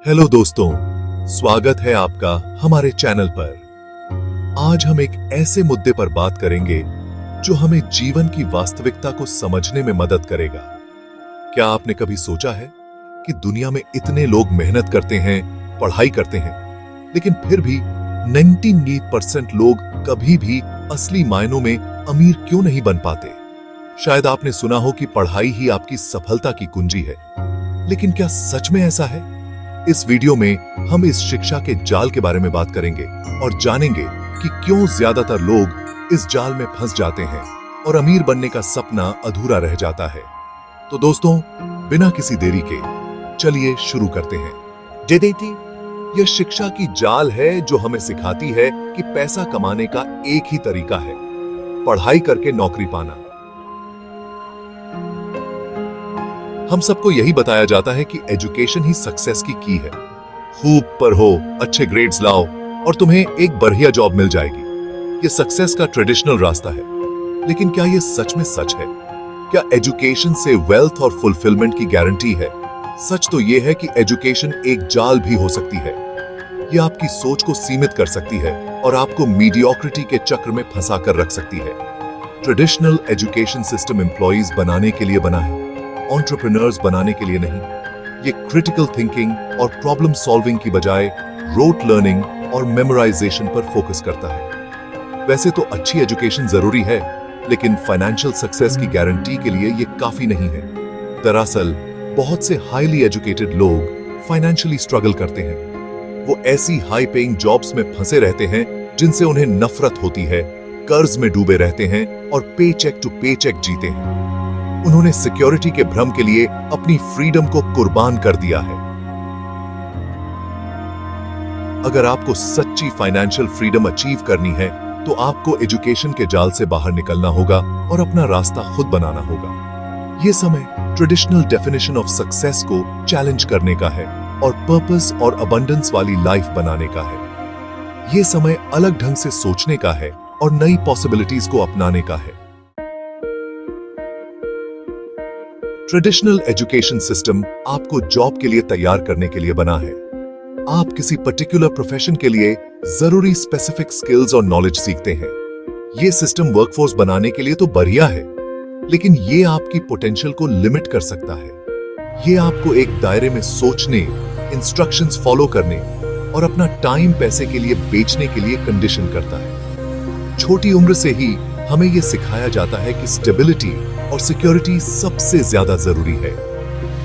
Hello दोस्तों, स्वागत है आपका हमारे चैनल पर। आज हम एक ऐसे मुद्दे पर बात करेंगे जो हमें जीवन की वास्तविकता को समझने में मदद करेगा। क्या आपने कभी सोचा है कि दुनिया में इतने लोग मेहनत करते हैं, पढ़ाई करते हैं, लेकिन फिर भी 98% लोग कभी भी असली मायनों में अमीर क्यों नहीं बन पाते? शायद आपने सुना हो कि पढ़ाई ही आपकी सफलता की कुंजी है, लेकिन क्या सच में ऐसा है? इस वीडियो में हम इस शिक्षा के जाल के बारे में बात करेंगे और जानेंगे कि क्यों ज्यादातर लोग इस जाल में फंस जाते हैं और अमीर बनने का सपना अधूरा रह जाता है। तो दोस्तों, बिना किसी देरी के चलिए शुरू करते हैं। जेदेती, यह शिक्षा की जाल है जो हमें सिखाती है कि पैसा कमाने का एक ही तरीका है, पढ़ाई करके नौकरी पाना। हम सबको यही बताया जाता है कि एजुकेशन ही सक्सेस की की है। खूब पढ़ो, अच्छे ग्रेड्स लाओ और तुम्हें एक बढ़िया जॉब मिल जाएगी। यह सक्सेस का ट्रेडिशनल रास्ता है। लेकिन क्या यह सच में सच है? क्या एजुकेशन से वेल्थ और फुलफिलमेंट की गारंटी है? सच तो यह है कि एजुकेशन एक जाल भी हो सकती है। यह आपकी सोच को सीमित कर सकती है और आपको मीडियोक्रिटी के चक्र में फंसा कर रख सकती है। ट्रेडिशनल एजुकेशन सिस्टम एम्प्लॉइज बनाने के लिए बना है, एंटरप्रेन्योर्स बनाने के लिए नहीं। ये क्रिटिकल थिंकिंग और प्रॉब्लम सॉल्विंग की बजाय रोट लर्निंग और मेमोराइजेशन पर फोकस करता है। वैसे तो अच्छी एजुकेशन जरूरी है, लेकिन फाइनेंशियल सक्सेस की गारंटी के लिए ये काफी नहीं है। दरअसल बहुत से हाईली एजुकेटेड लोग फाइनेंशियली स्ट्रगल करते हैं। वो ऐसी हाई पेइंग जॉब्स में फंसे रहते हैं जिनसे उन्हें नफरत होती है, कर्ज में डूबे रहते हैं और पे चेक टू पे चेक जीते हैं। उन्होंने सिक्योरिटी के भ्रम के लिए अपनी फ्रीडम को कुर्बान कर दिया है। अगर आपको सच्ची फाइनेंशियल फ्रीडम अचीव करनी है, तो आपको एजुकेशन के जाल से बाहर निकलना होगा और अपना रास्ता खुद बनाना होगा। यह समय ट्रेडिशनल डेफिनेशन ऑफ सक्सेस को चैलेंज करने का है और पर्पस और अबंडेंस वाली लाइफ बनाने का है। यह समय अलग ढंग से सोचने का है और नई पॉसिबिलिटीज को अपनाने का है। ट्रेडिशनल एजुकेशन सिस्टम आपको जॉब के लिए तैयार करने के लिए बना है। आप किसी पर्टिकुलर प्रोफेशन के लिए जरूरी स्पेसिफिक स्किल्स और नॉलेज सीखते हैं। यह सिस्टम वर्कफोर्स बनाने के लिए तो बढ़िया है, लेकिन यह आपकी पोटेंशियल को लिमिट कर सकता है। यह आपको एक दायरे में सोचने, इंस्ट्रक्शंस फॉलो करने और अपना टाइम पैसे के लिए बेचने के लिए कंडीशन करता है। छोटी उम्र से ही हमें यह सिखाया जाता है कि स्टेबिलिटी और सिक्योरिटी सबसे ज्यादा जरूरी है।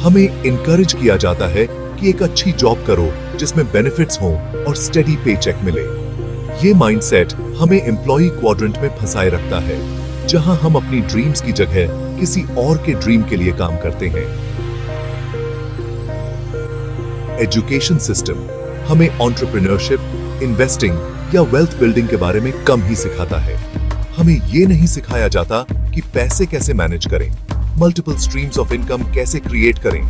हमें इनकरेज किया जाता है कि एक अच्छी जॉब करो जिसमें बेनिफिट्स हों और स्टेडी पे चेक मिले। ये माइंडसेट हमें एम्प्लॉय क्वाड्रेंट में फंसाए रखता है, जहां हम अपनी ड्रीम्स की जगह किसी और के ड्रीम के लिए काम करते हैं। एजुकेशन सिस्टम हमें एंटरप्रेन्योरशिप, इन्वेस्टिंग या वेल्थ बिल्डिंग के बारे में कम ही सिखाता है। हमें यह नहीं सिखाया जाता कि पैसे कैसे मैनेज करें, मल्टीपल स्ट्रीम्स ऑफ इनकम कैसे क्रिएट करें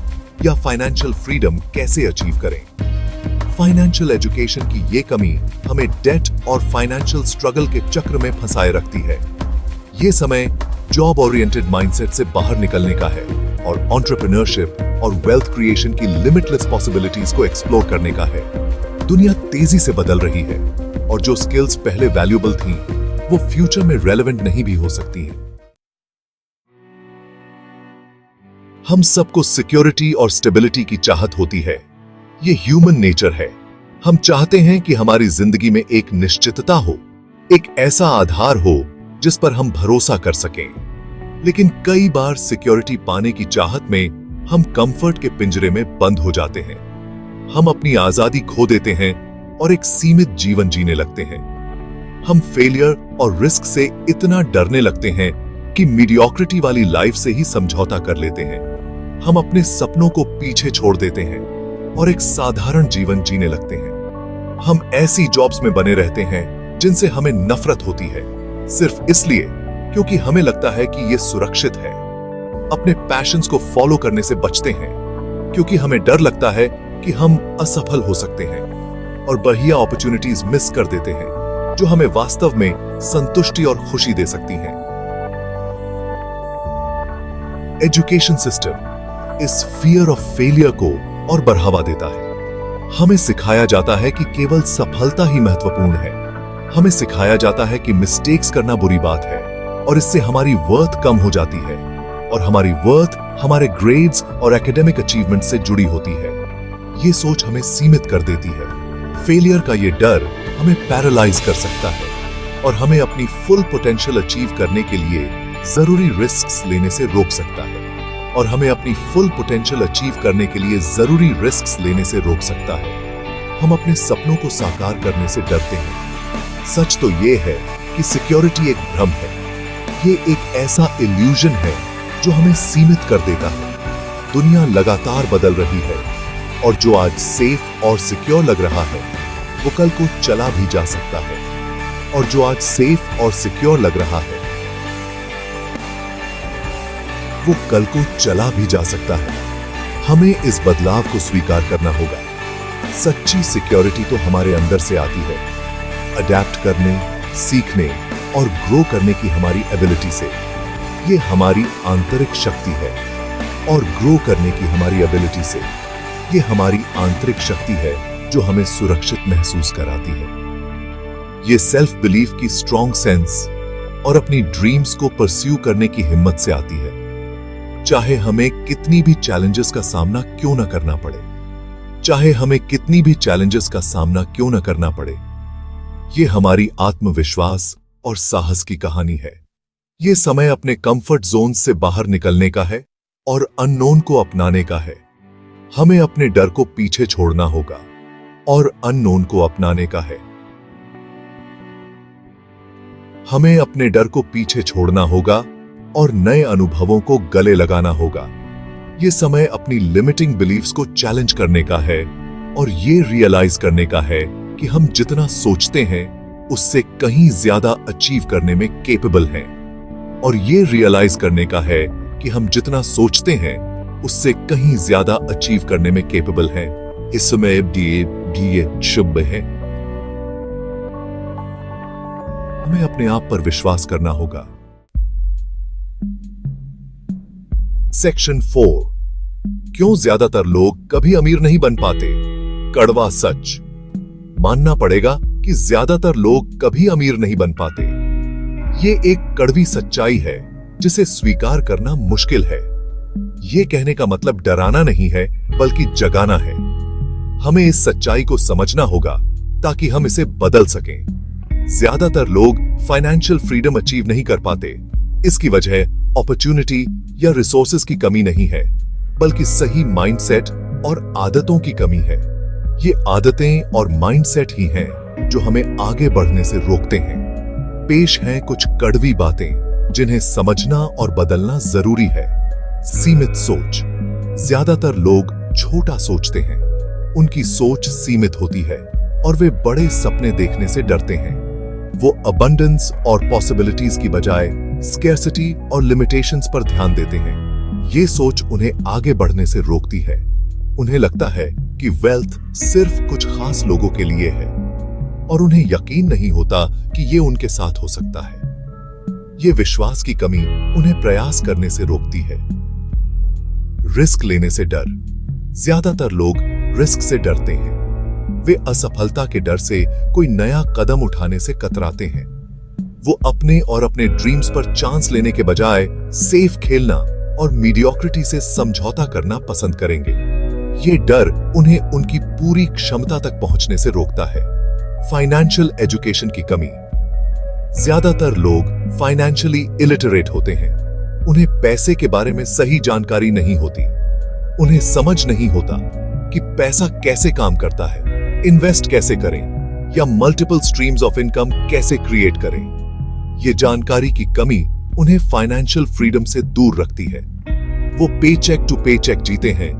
या फाइनेंशियल फ्रीडम कैसे अचीव करें। फाइनेंशियल एजुकेशन की ये कमी हमें डेट और फाइनेंशियल स्ट्रगल के चक्र में फंसाए रखती है। ये समय जॉब ओरिएंटेड माइंडसेट से बाहर निकलने का है और एंटरप्रेन्योरशिप और वेल्थ क्रिएशन की लिमिटलेस पॉसिबिलिटीज को एक्सप्लोर करने का है। दुनिया तेजी से बदल रही है और जो स्किल्स पहले वैल्यूएबल थीं, वो फ्यूचर में रेलेवेंट नहीं भी हो सकती हैं। हम सबको सिक्योरिटी और स्टेबिलिटी की चाहत होती है। ये ह्यूमन नेचर है। हम चाहते हैं कि हमारी जिंदगी में एक निश्चितता हो, एक ऐसा आधार हो जिस पर हम भरोसा कर सकें। लेकिन कई बार सिक्योरिटी पाने की चाहत में हम कंफर्ट के पिंजरे में बंद हो जाते हैं। हम अपनी आजादी खो देते हैं और एक सीमित जीवन जीने लगते हैं। हम फेलियर और रिस्क से इतना डरने लगते हैं कि मीडियोक्रिटी वाली लाइफ से ही समझौता कर लेते हैं। हम अपने सपनों को पीछे छोड़ देते हैं और एक साधारण जीवन जीने लगते हैं। हम ऐसी जॉब्स में बने रहते हैं जिनसे हमें नफरत होती है, सिर्फ इसलिए क्योंकि हमें लगता है कि यह सुरक्षित है। अपने पैशंस को फॉलो करने से बचते हैं क्योंकि हमें डर लगता है कि हम असफल हो सकते हैं और बढ़िया अपॉर्चुनिटीज मिस कर देते हैं जो हमें वास्तव में संतुष्टि और खुशी दे सकती हैं। एजुकेशन सिस्टम इस फियर ऑफ फेलियर को और बढ़ावा देता है। हमें सिखाया जाता है कि केवल सफलता ही महत्वपूर्ण है। हमें सिखाया जाता है कि मिस्टेक्स करना बुरी बात है और इससे हमारी वर्थ कम हो जाती है और हमारी वर्थ हमारे ग्रेड्स और एकेडमिक अचीवमेंट से जुड़ी होती है। ये सोच हमें सीमित कर देती है। फेलियर का ये डर हमें पैरालाइज कर सकता है और हमें अपनी फुल पोटेंशियल अचीव करने के लिए जरूरी रिस्क्स लेने से रोक सकता है और हमें अपनी फुल पोटेंशियल अचीव करने के लिए जरूरी रिस्क्स लेने से रोक सकता है। हम अपने सपनों को साकार करने से डरते हैं। सच तो ये है कि सिक्योरिटी एक भ्रम है। ये एक ऐसा इल्यूजन है जो हमें सीमित कर देता है। दुनिया लगातार बदल रही है और जो आज सेफ और सिक्योर लग रहा है वो कल को चला भी जा सकता है और जो आज सेफ और सिक्योर लग रहा है वो कल को चला भी जा सकता है। हमें इस बदलाव को स्वीकार करना होगा। सच्ची सिक्योरिटी तो हमारे अंदर से आती है, अडैप्ट करने, सीखने और ग्रो करने की हमारी एबिलिटी से। ये हमारी आंतरिक शक्ति है और ग्रो करने की हमारी एबिलिटी से। ये हमारी आंतरिक शक्ति है जो हमें सुरक्षित महसूस कराती है। ये सेल्फ बिलीफ की स्ट्रॉन्ग सेंस और अपनी ड्रीम्स को परस्यू करने की हिम्मत से आती है, चाहे हमें कितनी भी चैलेंजेस का सामना क्यों न करना पड़े। चाहे हमें कितनी भी चैलेंजेस का सामना क्यों न करना पड़े। ये हमारी आत्मविश्वास और साहस की कहानी है। ये समय अपने कंफर्ट जोन से बाहर निकलने का है और अननोन को अपनाने का है। हमें अपने डर को पीछे छोड़ना होगा और अननोन को अपनाने का है। हमें अपने डर को पीछे छोड़ना होगा और नए अनुभवों को गले लगाना होगा। ये समय अपनी लिमिटिंग बिलीफ्स को चैलेंज करने का है और ये रियलाइज करने का है कि हम जितना सोचते हैं उससे कहीं ज्यादा अचीव करने में केपेबल हैं। और ये रियलाइज करने का है कि हम जितना सोचते हैं उससे कहीं ज्यादा अचीव करने में केपेबल हैं। इस समय ये शुभ है। हमें अपने आप पर विश्वास करना होगा। सेक्शन 4, क्यों ज्यादातर लोग कभी अमीर नहीं बन पाते? कड़वा सच। मानना पड़ेगा कि ज्यादातर लोग कभी अमीर नहीं बन पाते। ये एक कड़वी सच्चाई है जिसे स्वीकार करना मुश्किल है। ये कहने का मतलब डराना नहीं है बल्कि जगाना है। हमें इस सच्चाई को समझना होगा ताकि हम इसे बदल सकें। ज्यादातर लोग फाइनेंशियल फ्रीडम अचीव नहीं कर पाते। इसकी वजह अपॉर्चुनिटी या रिसोर्सेज की कमी नहीं है बल्कि सही माइंडसेट और आदतों की कमी है। ये आदतें और माइंडसेट ही हैं जो हमें आगे बढ़ने से रोकते हैं। पेश हैं कुछ कड़वी बातें जिन्हें समझना और बदलना जरूरी है। सीमित सोच। ज्यादातर लोग छोटा सोचते हैं। उनकी सोच सीमित होती है और वे बड़े सपने देखने से डरते हैं। वो अबंडेंस और पॉसिबिलिटीज की बजाय स्कैर्सिटी और लिमिटेशंस पर ध्यान देते हैं। ये सोच उन्हें आगे बढ़ने से रोकती है। उन्हें लगता है कि वेल्थ सिर्फ कुछ खास लोगों के लिए है और उन्हें यकीन नहीं होता कि ये उनके साथ हो सकता है। ये विश्वास की कमी उन्हें प्रयास करने से रोकती है। रिस्क लेने से डर। ज्यादातर लोग रिस्क से डरते हैं। वे असफलता के डर से कोई नया कदम उठाने से कतराते हैं। वो अपने और अपने ड्रीम्स पर चांस लेने के बजाय सेफ खेलना और मीडियोक्रिटी से समझौता करना पसंद करेंगे। ये डर उन्हें उनकी पूरी क्षमता तक पहुंचने से रोकता है। फाइनेंशियल एजुकेशन की कमी। ज्यादातर लोग फाइनेंशियली इलिटरेट होते हैं। उन्हें पैसे के बारे में सही जानकारी नहीं होती। उन्हें समझ नहीं होता कि पैसा कैसे काम करता है, इन्वेस्ट कैसे करें या मल्टीपल स्ट्रीम्स ऑफ इनकम कैसे क्रिएट करें। ये जानकारी की कमी उन्हें फाइनेंशियल फ्रीडम से दूर रखती है। वो पेचेक टू पेचेक जीते हैं,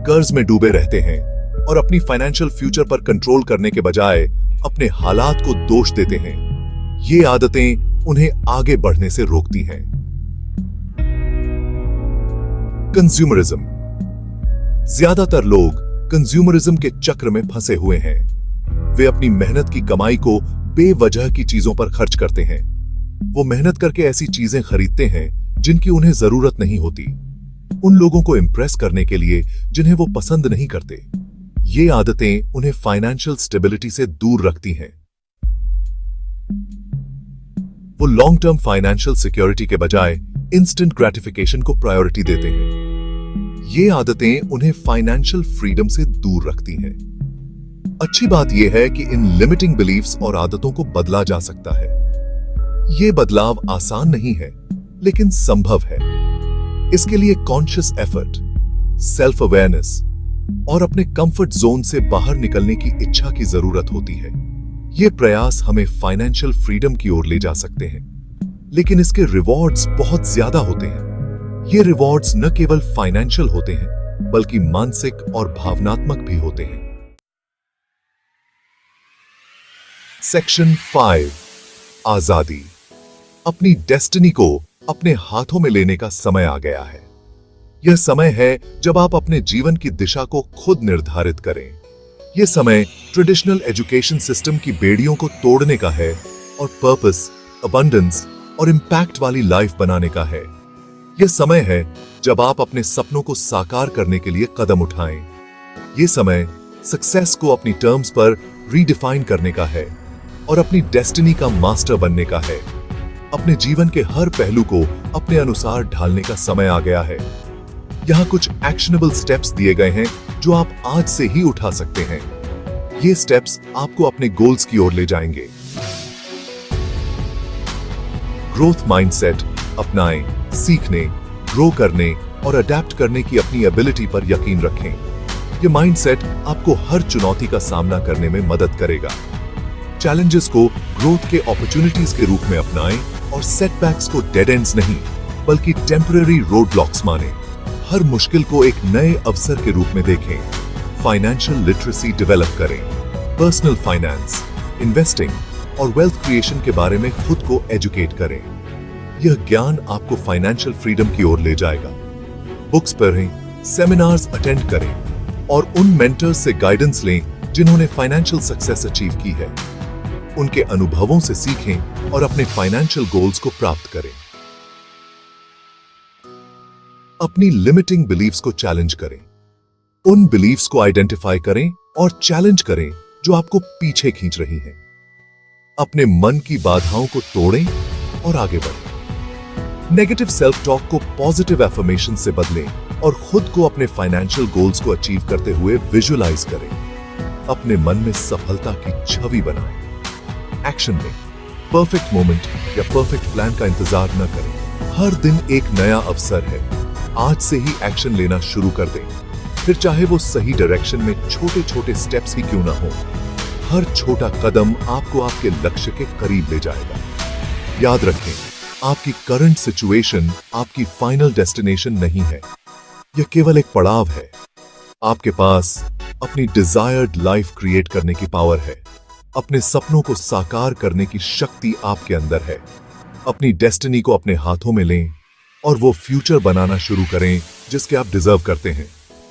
कर्ज में डूबे रहते हैं और अपनी फाइनेंशियल फ्यूचर पर कंट्रोल करने के बजाय अपने हालात को दोष देते हैं। ये आदतें उन्हें आगे बढ़ने से रोकती हैं। कंज्यूमरिज्म। ज्यादातर लोग कंज्यूमरिज्म के चक्र में फंसे हुए हैं। वे अपनी मेहनत की कमाई को बेवजह की चीजों पर खर्च करते हैं। वो मेहनत करके ऐसी चीजें खरीदते हैं जिनकी उन्हें जरूरत नहीं होती, उन लोगों को इंप्रेस करने के लिए जिन्हें वो पसंद नहीं करते। ये आदतें उन्हें फाइनेंशियल स्टेबिलिटी से दूर रखती हैं। वो लॉन्ग टर्म फाइनेंशियल सिक्योरिटी के बजाय इंस्टेंट ग्रेटिफिकेशन को प्रायोरिटी देते हैं। ये आदतें उन्हें फाइनेंशियल फ्रीडम से दूर रखती हैं। अच्छी बात यह है कि इन लिमिटिंग बिलीफ्स और आदतों को बदला जा सकता है। ये बदलाव आसान नहीं है, लेकिन संभव है। इसके लिए कॉन्शियस एफर्ट, सेल्फ अवेयरनेस और अपने कंफर्ट जोन से बाहर निकलने की इच्छा की जरूरत होती है। ये प्रयास हमें फाइनेंशियल फ्रीडम की ओर ले जा सकते हैं, लेकिन इसके रिवॉर्ड्स बहुत ज्यादा होते हैं। ये रिवॉर्ड्स न केवल फाइनेंशियल होते हैं, बल्कि मानसिक और भावनात्मक भी होते हैं। सेक्शन 5, आजादी। अपनी डेस्टिनी को अपने हाथों में लेने का समय आ गया है। यह समय है जब आप अपने जीवन की दिशा को खुद निर्धारित करें। यह समय ट्रेडिशनल एजुकेशन सिस्टम की बेड़ियों को तोड़ने का है और पर्पस, अबंडेंस और इंपैक्ट वाली लाइफ बनाने का है। यह समय है जब आप अपने सपनों को साकार करने के लिए कदम उठाएं। यह समय सक्सेस को अपनी टर्म्स पर रीडिफाइन करने का है और अपनी डेस्टिनी का मास्टर बनने का है। अपने जीवन के हर पहलू को अपने अनुसार ढालने का समय आ गया है। यहाँ कुछ एक्शनेबल स्टेप्स दिए गए हैं जो आप आज से ही उठा सकते हैं। ये स्टेप्स आपको अपने गोल्स की ओर ले जाएंगे। ग्रोथ माइंडसेट अपनाएं, सीखने, ग्रो करने और अडेप्ट करने की अपनी एबिलिटी पर यकीन रखें। यह माइंडसेट आपको हर चुनौती का सामना करने में मदद करेगा। चैलेंजेस को ग्रोथ के अपॉर्चुनिटीज के रूप में अपनाएं और सेटबैक्स को डेड एंड्स नहीं, बल्कि टेम्पररी रोड ब्लॉक्स मानें। हर मुश्किल को एक नए अवसर के रूप में देखें। फाइनेंशियल लिटरेसी डेवलप करें। पर्सनल फाइनेंस, इन्वेस्टिंग और वेल्थ क्रिएशन के बारे में खुद को एजुकेट करें। यह ज्ञान आपको फाइनेंशियल फ्रीडम की ओर ले जाएगा। बुक्स पढ़ें, सेमिनार्स अटेंड करें और उन मेंटर्स से गाइडेंस लें जिन्होंने फाइनेंशियल सक्सेस अचीव की है। उनके अनुभवों से सीखें और अपने फाइनेंशियल गोल्स को प्राप्त करें। अपनी लिमिटिंग बिलीफ्स को चैलेंज करें। उन बिलीफ्स को आइडेंटिफाई करें और चैलेंज करें जो आपको पीछे खींच रही हैं। अपने मन की बाधाओं को तोड़ें और आगे बढ़ें। नेगेटिव सेल्फ टॉक को पॉजिटिव एफर्मेशन से बदलें और खुद को अपने फाइनेंशियल गोल्स को अचीव करते हुए विजुअलाइज करें। अपने मन में सफलता की छवि बनाएं। एक्शन में परफेक्ट मोमेंट या परफेक्ट प्लान का इंतजार न करें। हर दिन एक नया अवसर है। आज से ही एक्शन लेना शुरू कर दें, फिर चाहे वो सही डायरेक्शन में छोटे छोटे स्टेप्स ही क्यों ना हो। हर छोटा कदम आपको आपके लक्ष्य के करीब ले जाएगा। याद रखें, आपकी करंट सिचुएशन आपकी फाइनल डेस्टिनेशन नहीं है। यह केवल एक पड़ाव है। आपके पास अपनी डिजायर्ड लाइफ क्रिएट करने की पावर है। अपने सपनों को साकार करने की शक्ति आपके अंदर है। अपनी डेस्टिनी को अपने हाथों में लें और वो फ्यूचर बनाना शुरू करें जिसके आप डिजर्व करते हैं।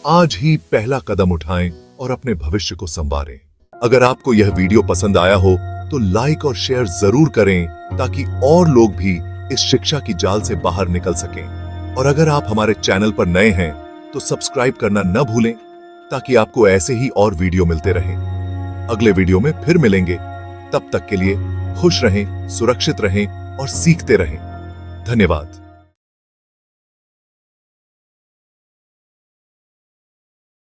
आज ही पहला कदम उठाएं और अपने भविष्य को संवारें। अगर आपको यह वीडियो पसंद आया हो तो लाइक और शेयर जरूर करें ताकि और लोग भी इस शिक्षा की जाल से बाहर निकल सकें। और अगर आप हमारे चैनल पर नए हैं तो सब्सक्राइब करना न भूलें ताकि आपको ऐसे ही और वीडियो मिलते रहें। अगले वीडियो में फिर मिलेंगे। तब तक के लिए खुश रहें, सुरक्षित रहें और सीखते रहें। धन्यवाद।